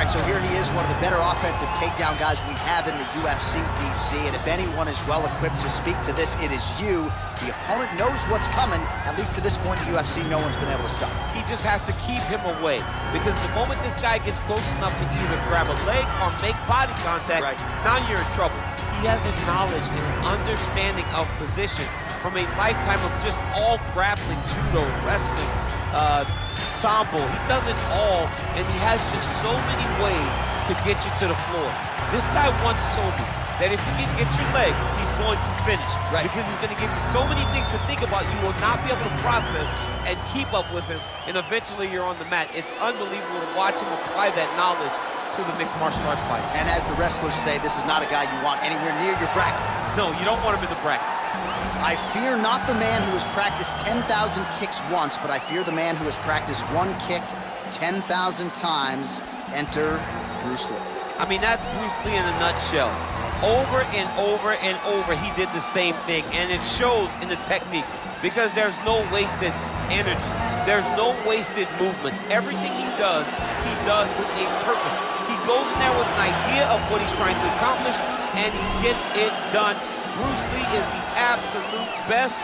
All right, so here he is, one of the better offensive takedown guys we have in the UFC, DC, and if anyone is well-equipped to speak to this, it is you. The opponent knows what's coming. At least to this point in the UFC, no one's been able to stop him. He just has to keep him away, because the moment this guy gets close enough to either grab a leg or make body contact, now you're in trouble. He has a knowledge and an understanding of position from a lifetime of just all grappling, judo, wrestling, sambo. He does it all, and he has just so many ways to get you to the floor. This guy once told me that if you can get your leg, he's going to finish. Because he's going to give you so many things to think about, you will not be able to process and keep up with him, and eventually you're on the mat. It's unbelievable to watch him apply that knowledge to the mixed martial arts fight. And as the wrestlers say, this is not a guy you want anywhere near your bracket. No, you don't want him in the bracket. I fear not the man who has practiced 10,000 kicks once, but I fear the man who has practiced one kick 10,000 times. Enter Bruce Lee. I mean, that's Bruce Lee in a nutshell. Over and over and over, he did the same thing, and it shows in the technique, because there's no wasted energy. There's no wasted movements. Everything he does with a purpose. He goes in there with an idea of what he's trying to accomplish, and he gets it done. Bruce Lee is the absolute best.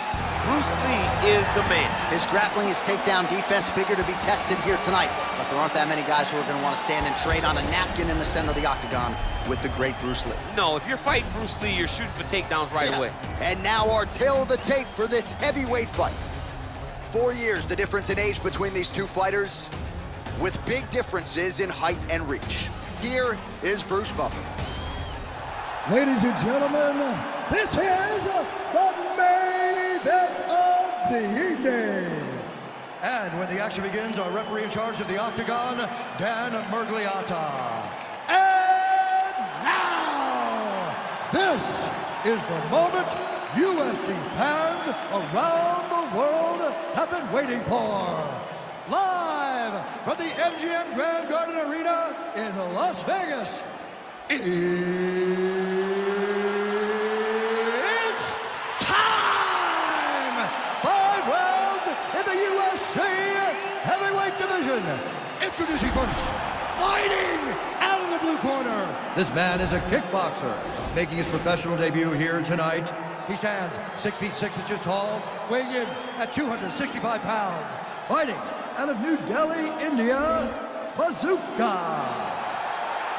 Bruce Lee is the man. His grappling, his takedown defense figure to be tested here tonight, but there aren't that many guys who are going to want to stand and trade on a napkin in the center of the octagon with the great Bruce Lee. No, if you're fighting Bruce Lee, you're shooting for takedowns right away. And now our tale of the tape for this heavyweight fight. 4 years the difference in age between these two fighters, with big differences in height and reach. Here is Bruce Buffer. Ladies and gentlemen, this is the main event of the evening. And when the action begins, our referee in charge of the octagon, Dan Murgliata. And now, this is the moment UFC fans around the world have been waiting for. Live from the MGM Grand Garden Arena in Las Vegas, it's time! 5 rounds in the UFC heavyweight division. Introducing first, fighting out of the blue corner. This man is a kickboxer, making his professional debut here tonight. He stands 6 feet 6 inches tall, weighing in at 265 pounds. Fighting out of New Delhi, India, Bazooka.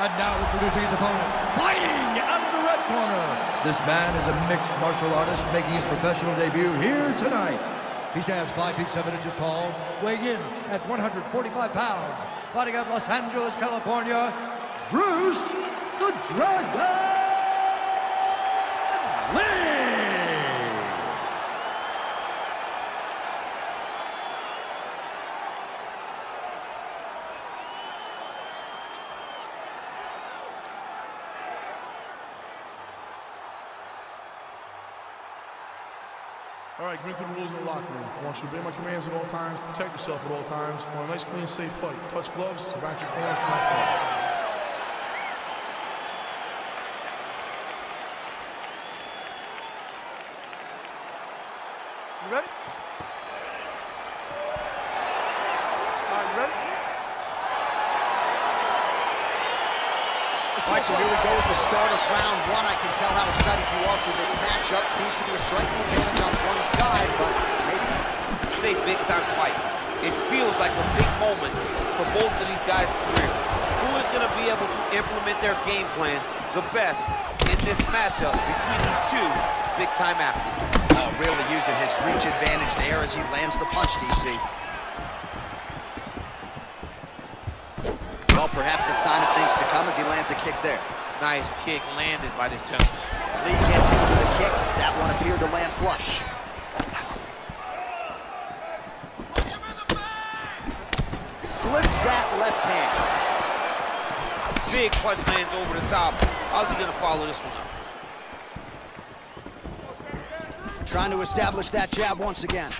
And now introducing his opponent, fighting out of the red corner. This man is a mixed martial artist making his professional debut here tonight. He stands 5 feet 7 inches tall, weighing in at 145 pounds. Fighting out of Los Angeles, California, Bruce the Dragon Lee. All right, coming through the rules in the locker room. I want you to obey my commands at all times, protect yourself at all times. I want a nice, clean, safe fight. Touch gloves, back your corners, come out front. You ready? All right, you ready? All right, so here we go with the start of round 1. I can tell how excited you are for this matchup. Seems to be a striking advantage on one side, but maybe. This is a big-time fight. It feels like a big moment for both of these guys' careers. Who is going to be able to implement their game plan the best in this matchup between these two big-time athletes? Oh, really using his reach advantage there as he lands the punch, DC. Well, perhaps a sign of things to come as he lands a kick there. Nice kick landed by this gentleman. Lee gets hit with a kick. That one appeared to land flush. Slips that left hand. Big punch lands over the top. How's he going to follow this one up? Trying to establish that jab once again.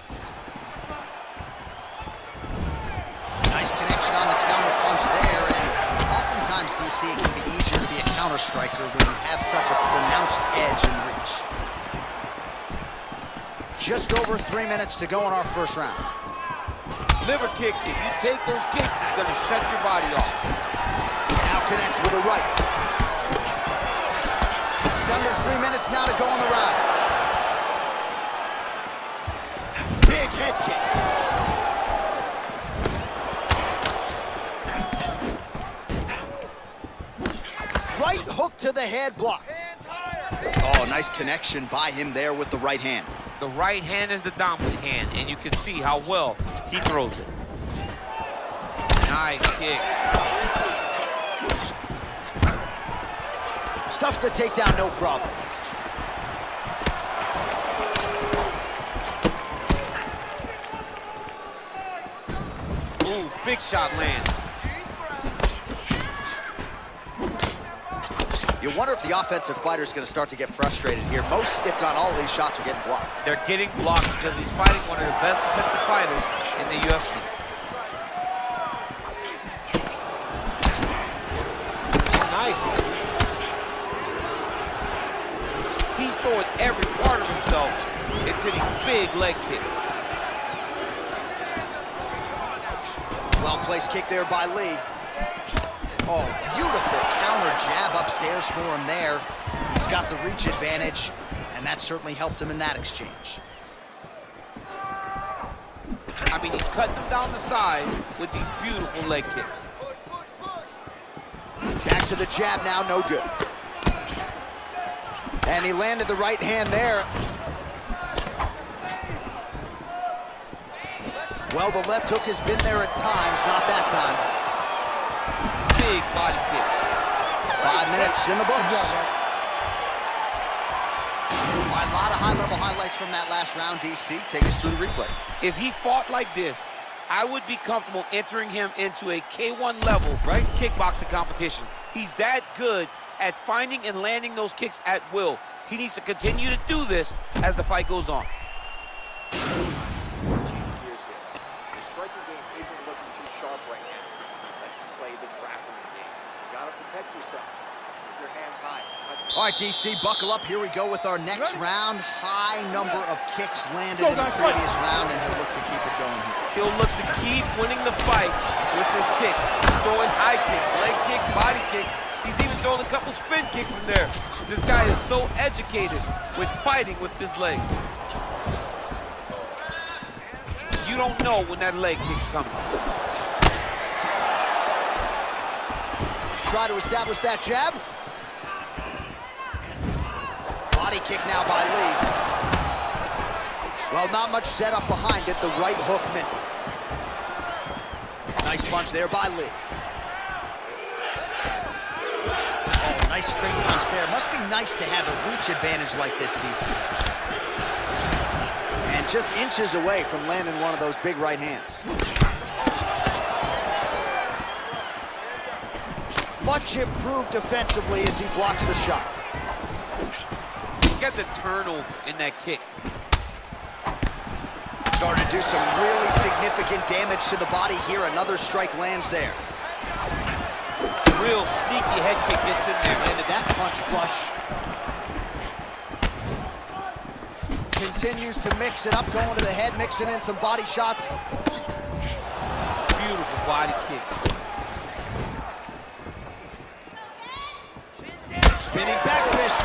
Nice connection on the counter punch there, and oftentimes, DC, it can be easier to be a counter striker when you have such a pronounced edge and reach. Just over 3 minutes to go in our first round. Liver kick, if you take those kicks, it's gonna shut your body off. Now connects with a right. Under 3 minutes now to go in the round. Big head kick. Right hook to the head, blocked. Oh, nice connection by him there with the right hand. The right hand is the dominant hand, and you can see how well he throws it. Nice kick. Stuffs the takedown, no problem. Ooh, big shot lands. You wonder if the offensive fighter is going to start to get frustrated here. Most, if not all, of these shots are getting blocked. They're getting blocked because he's fighting one of the best defensive fighters in the UFC. Nice. He's throwing every part of himself into these big leg kicks. Well-placed kick there by Lee. Oh, beautiful counter jab upstairs for him there. He's got the reach advantage, and that certainly helped him in that exchange. I mean, he's cutting them down the sides with these beautiful leg kicks. Back to the jab now, no good. And he landed the right hand there. Well, the left hook has been there at times, not that time. Big body kick. 5 minutes in the books. A lot of high-level highlights from that last round, DC. Take us through the replay. If he fought like this, I would be comfortable entering him into a K1 level kickboxing competition. He's that good at finding and landing those kicks at will. He needs to continue to do this as the fight goes on. Gears here. The striking game isn't looking too sharp right now. Let's play the grappling game. You gotta protect yourself. Keep your hands high. All right, DC, buckle up. Here we go with our next round. High number of kicks landed in the previous round, and he'll look to keep it going here. He'll look to keep winning the fight with his kicks. He's throwing high kick, leg kick, body kick. He's even throwing a couple spin kicks in there. This guy is so educated with fighting with his legs. You don't know when that leg kick's coming. Try to establish that jab. Body kick now by Lee. Well, not much setup behind it. The right hook misses. Nice punch there by Lee. Oh, nice straight punch there. Must be nice to have a reach advantage like this, DC. And just inches away from landing one of those big right hands. Much improved defensively as he blocks the shot. Look at the turnover in that kick. Starting to do some really significant damage to the body here. Another strike lands there. Real sneaky head kick gets in there. Landed that punch flush. Continues to mix it up, going to the head, mixing in some body shots. Beautiful body kick. Spinning back fist.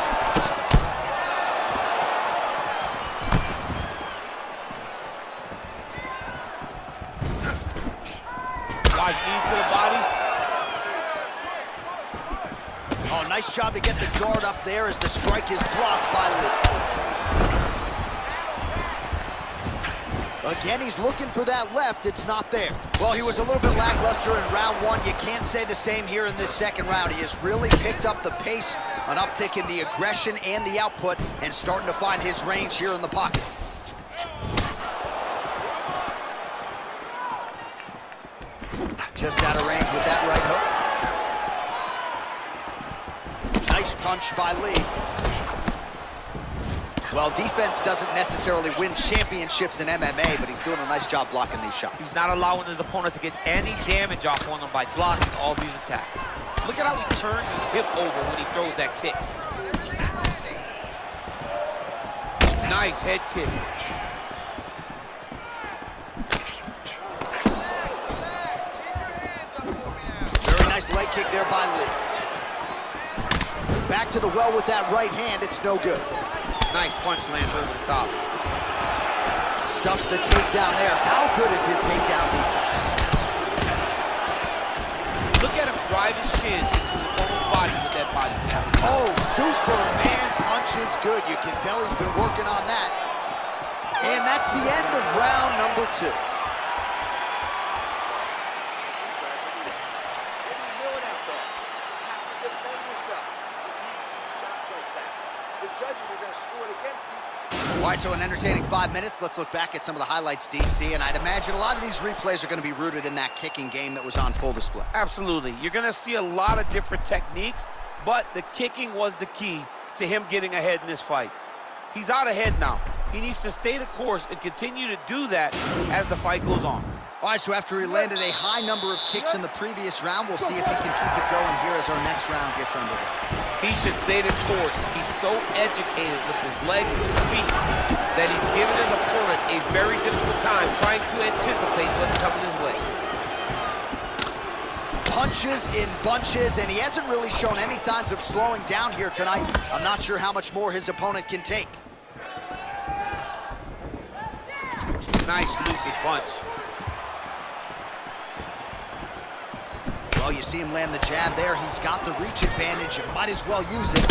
Watch knees to the body. Oh, nice job to get the guard up there as the strike is blocked by Lee. Again, he's looking for that left. It's not there. Well, he was a little bit lackluster in round one. You can't say the same here in this second round. He has really picked up the pace, an uptick in the aggression and the output, and starting to find his range here in the pocket. Just out of range with that right hook. Nice punch by Lee. Well, defense doesn't necessarily win championships in MMA, but he's doing a nice job blocking these shots. He's not allowing his opponent to get any damage off on him by blocking all these attacks. Look at how he turns his hip over when he throws that kick. Nice head kick. Very nice leg kick there by Lee. to the well with that right hand. It's no good. Nice punch lands over the top. Stuffs the takedown there. How good is his takedown defense? Look at him drive his shins into the opponent's body with that body now. Oh, Superman punch is good. You can tell he's been working on that. And that's the end of round number 2. All right, so an entertaining 5 minutes. Let's look back at some of the highlights, DC, and I'd imagine a lot of these replays are going to be rooted in that kicking game that was on full display. Absolutely. You're going to see a lot of different techniques, but the kicking was the key to him getting ahead in this fight. He's out ahead now. He needs to stay the course and continue to do that as the fight goes on. All right, so after he landed a high number of kicks in the previous round, we'll see if he can keep it going here as our next round gets underway. He should stay the course. He's so educated with his legs and his feet that he's given his opponent a very difficult time trying to anticipate what's coming his way. Punches in bunches, and he hasn't really shown any signs of slowing down here tonight. I'm not sure how much more his opponent can take. Nice looping punch. Well, you see him land the jab there. He's got the reach advantage. You might as well use it.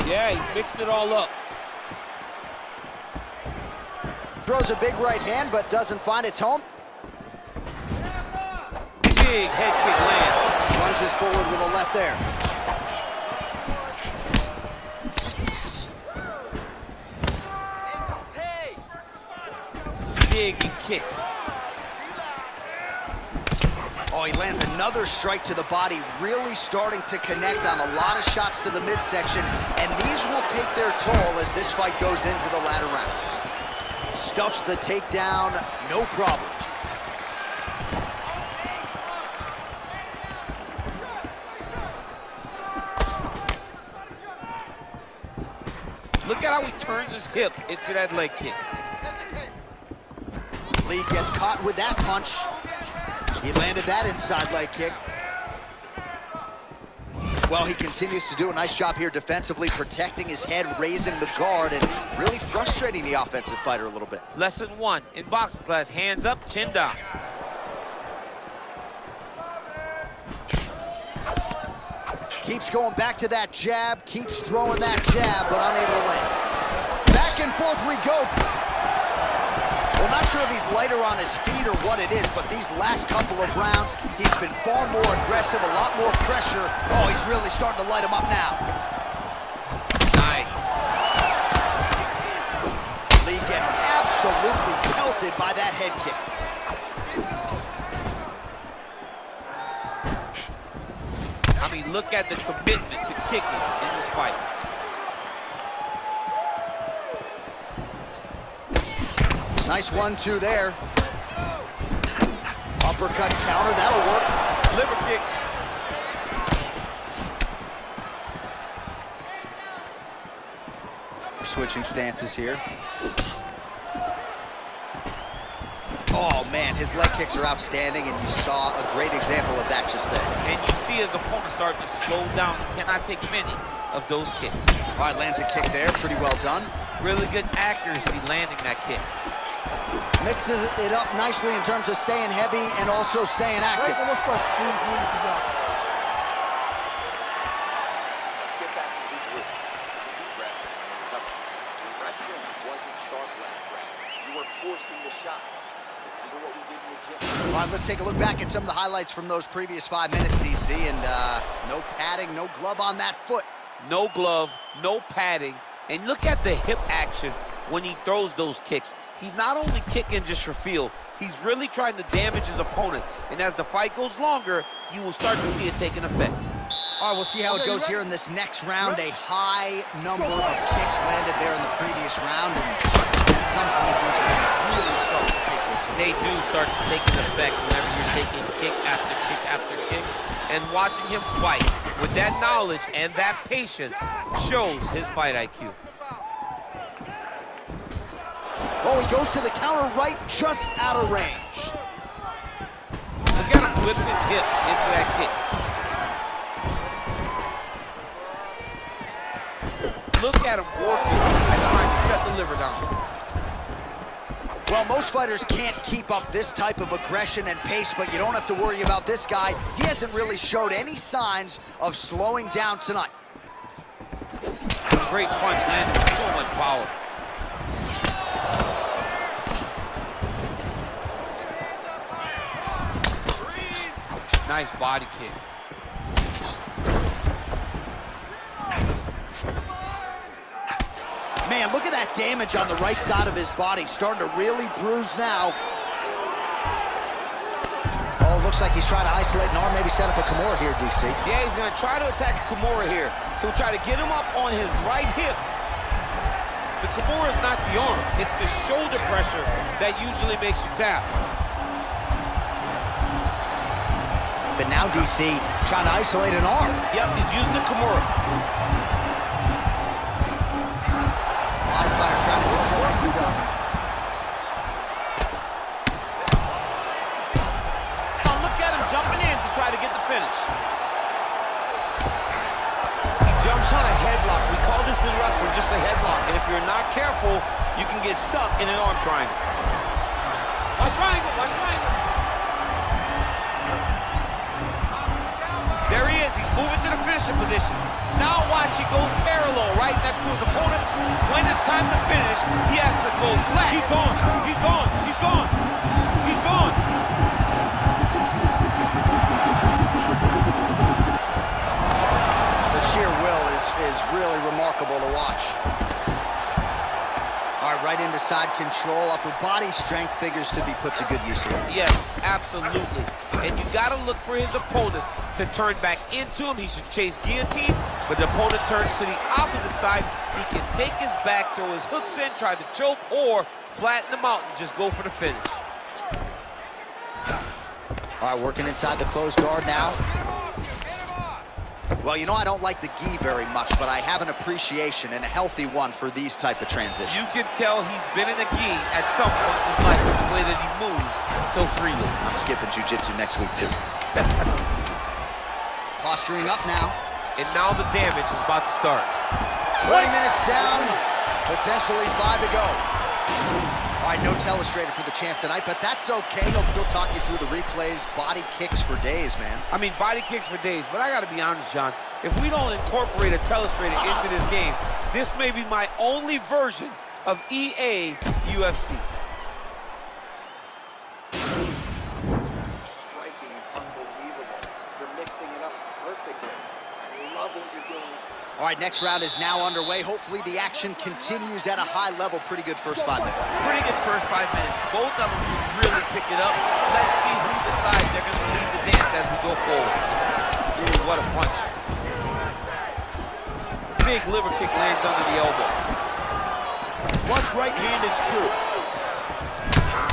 Yeah, he's mixing it all up. Throws a big right hand, but doesn't find its home. Big head kick land. Lunges forward with a left there. Big kick. Oh, he lands another strike to the body, really starting to connect on a lot of shots to the midsection, and these will take their toll as this fight goes into the latter rounds. Stuffs the takedown, no problem. Look at how he turns his hip into that leg kick. Lee gets caught with that punch. He landed that inside leg kick. Well, he continues to do a nice job here defensively, protecting his head, raising the guard, and really frustrating the offensive fighter a little bit. Lesson 1 in boxing class, hands up, chin down. Keeps going back to that jab, keeps throwing that jab, but unable to land. Back and forth we go. Well, not sure if he's lighter on his feet or what it is, but these last couple of rounds, he's been far more aggressive, a lot more pressure. Oh, he's really starting to light him up now. Nice. Lee gets absolutely pelted by that head kick. I mean, look at the commitment to kicking in this fight. Nice 1-2 there. Uppercut counter, that'll work. Liver kick. Switching stances here. Oh man, his leg kicks are outstanding, and you saw a great example of that just there. And you see his opponent starting to slow down. He cannot take many of those kicks. All right, lands a kick there, pretty well done. Really good accuracy landing that kick. Mixes it up nicely in terms of staying heavy and also staying active. Get back to the group. Deep breath. Your wrestling wasn't sharp last round. You were forcing the shots. Remember what we did in the gym? All right, let's take a look back at some of the highlights from those previous 5 minutes, DC, and no padding, no glove on that foot. No glove, no padding, and look at the hip action when he throws those kicks. He's not only kicking just for feel, he's really trying to damage his opponent, and as the fight goes longer, you will start to see it taking effect. All right, we'll see how it goes here in this next round. A high number of kicks landed there in the previous round, and at some point, these are going to really start to take their toll. They do start to take an effect whenever you're taking kick after kick after kick, and watching him fight with that knowledge and that patience shows his fight IQ. Oh, he goes to the counter right, just out of range. Look at him whip his hip into that kick. Look at him working and trying to shut the liver down. Well, most fighters can't keep up this type of aggression and pace, but you don't have to worry about this guy. He hasn't really showed any signs of slowing down tonight. Great punch landed with so much power. Nice body kick. Man, look at that damage on the right side of his body. Starting to really bruise now. Oh, looks like he's trying to isolate an arm, maybe set up a Kimura here, DC. Yeah, he's gonna try to attack a Kimura here. He'll try to get him up on his right hip. The Kimura is not the arm. It's the shoulder pressure that usually makes you tap. But now DC trying to isolate an arm. Yep, he's using the Kimura. Bottom fighter trying to control this one. Oh, look at him jumping in to try to get the finish. He jumps on a headlock. We call this in wrestling just a headlock. And if you're not careful, you can get stuck in an arm triangle. Watch triangle, watch triangle. There he is, he's moving to the finishing position. Now watch, he goes parallel, right next to his opponent. When it's time to finish, he has to go flat. He's gone, he's gone, he's gone, he's gone. The sheer will is really remarkable to watch. All right, right into side control. Upper body strength figures to be put to good use here. Yes, absolutely. And you gotta look for his opponent to turn back into him. He should chase guillotine, but the opponent turns to the opposite side. He can take his back, throw his hooks in, try to choke, or flatten him out and just go for the finish. All right, working inside the closed guard now. Well, you know, I don't like the gi very much, but I have an appreciation and a healthy one for these type of transitions. You can tell he's been in a gi at some point in his life with the way that he moves so freely. I'm skipping jiu-jitsu next week, too. Posturing up now. And now the damage is about to start. 20 minutes down, potentially 5 to go. All right, no telestrator for the champ tonight, but that's okay. He'll still talk you through the replays, body kicks for days, man. I mean, body kicks for days, but I gotta be honest, John. If we don't incorporate a telestrator into this game, this may be my only version of EA UFC. Striking is unbelievable. You're mixing it up perfectly. I love what you're doing. All right, next round is now underway. Hopefully the action continues at a high level. Pretty good first 5 minutes. Pretty good first 5 minutes. Both of them can really pick it up. Let's see who decides they're gonna lead the dance as we go forward. Ooh, what a punch. Big liver kick lands under the elbow. Flush right hand is true.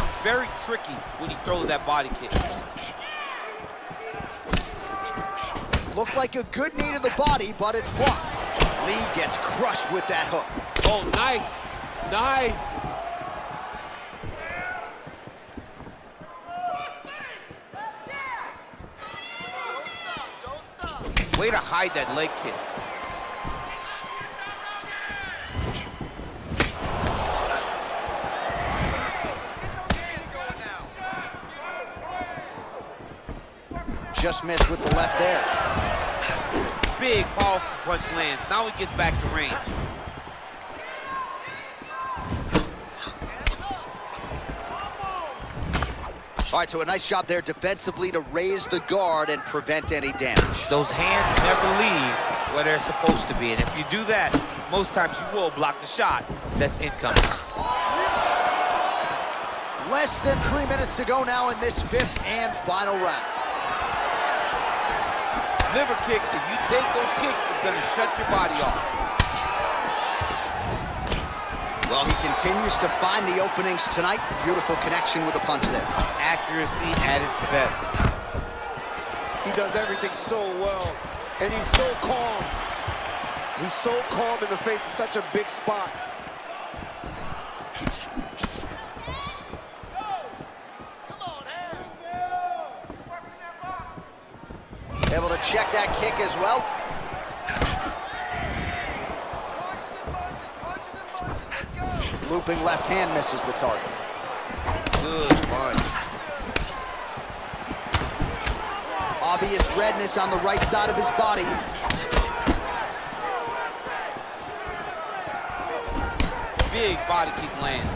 He's very tricky when he throws that body kick. Looked like a good knee to the body, but it's blocked. Lee gets crushed with that hook. Oh, nice. Nice. Way to hide that leg kick. Just missed with the left there. Big, powerful punch lands. Now he gets back to range. All right, so a nice job there defensively to raise the guard and prevent any damage. Those hands never leave where they're supposed to be. And if you do that, most times you will block the shot that's incoming. Less than 3 minutes to go now in this 5th and final round. Liver kick, if you take those kicks, it's gonna shut your body off. Well, he continues to find the openings tonight. Beautiful connection with a punch there. Accuracy at its best. He does everything so well, and he's so calm. He's so calm in the face of such a big spot. Able to check that kick as well. Looping left hand misses the target. Good punch. Obvious redness on the right side of his body. Big body kick lands.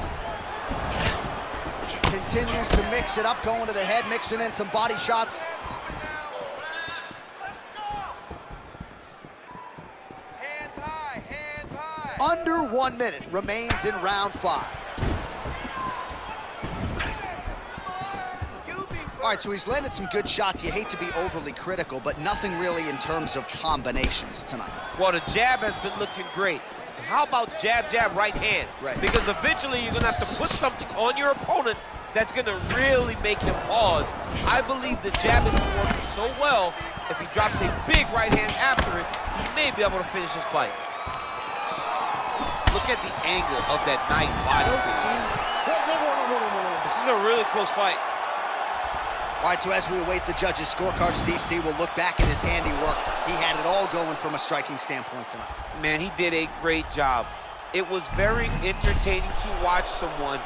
Continues to mix it up, going to the head, mixing in some body shots. Hands high, hands high. Under 1 minute remains in round 5. All right, so he's landed some good shots. You hate to be overly critical, but nothing really in terms of combinations tonight. Well, the jab has been looking great. How about jab, jab, right hand? Right. Because eventually you're going to have to put something on your opponent that's going to really make him pause. I believe the jab has been working so well, if he drops a big right hand after it, he may be able to finish his fight. Look at the angle of that nice body kick. This is a really close fight. All right, so as we await the judges' scorecards, DC will look back at his handiwork. He had it all going from a striking standpoint tonight. Man, he did a great job. It was very entertaining to watch someone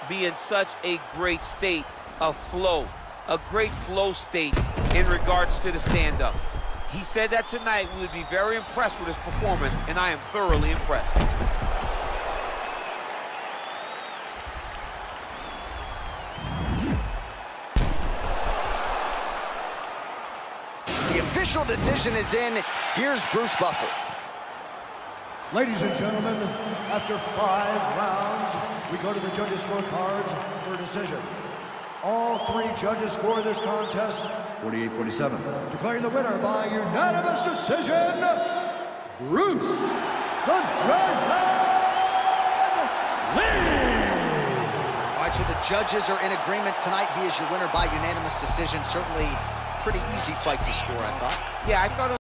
be in such a great state of flow, a great flow state in regards to the stand-up. He said that tonight we would be very impressed with his performance, and I am thoroughly impressed. The official decision is in. Here's Bruce Buffer. Ladies and gentlemen, after 5 rounds, we go to the judges' scorecards for a decision. All 3 judges score this contest 48-47. Declaring the winner by unanimous decision, Bruce the Dragon Lee! All right, so the judges are in agreement tonight. He is your winner by unanimous decision. Certainly pretty easy fight to score, I thought. Yeah, I thought it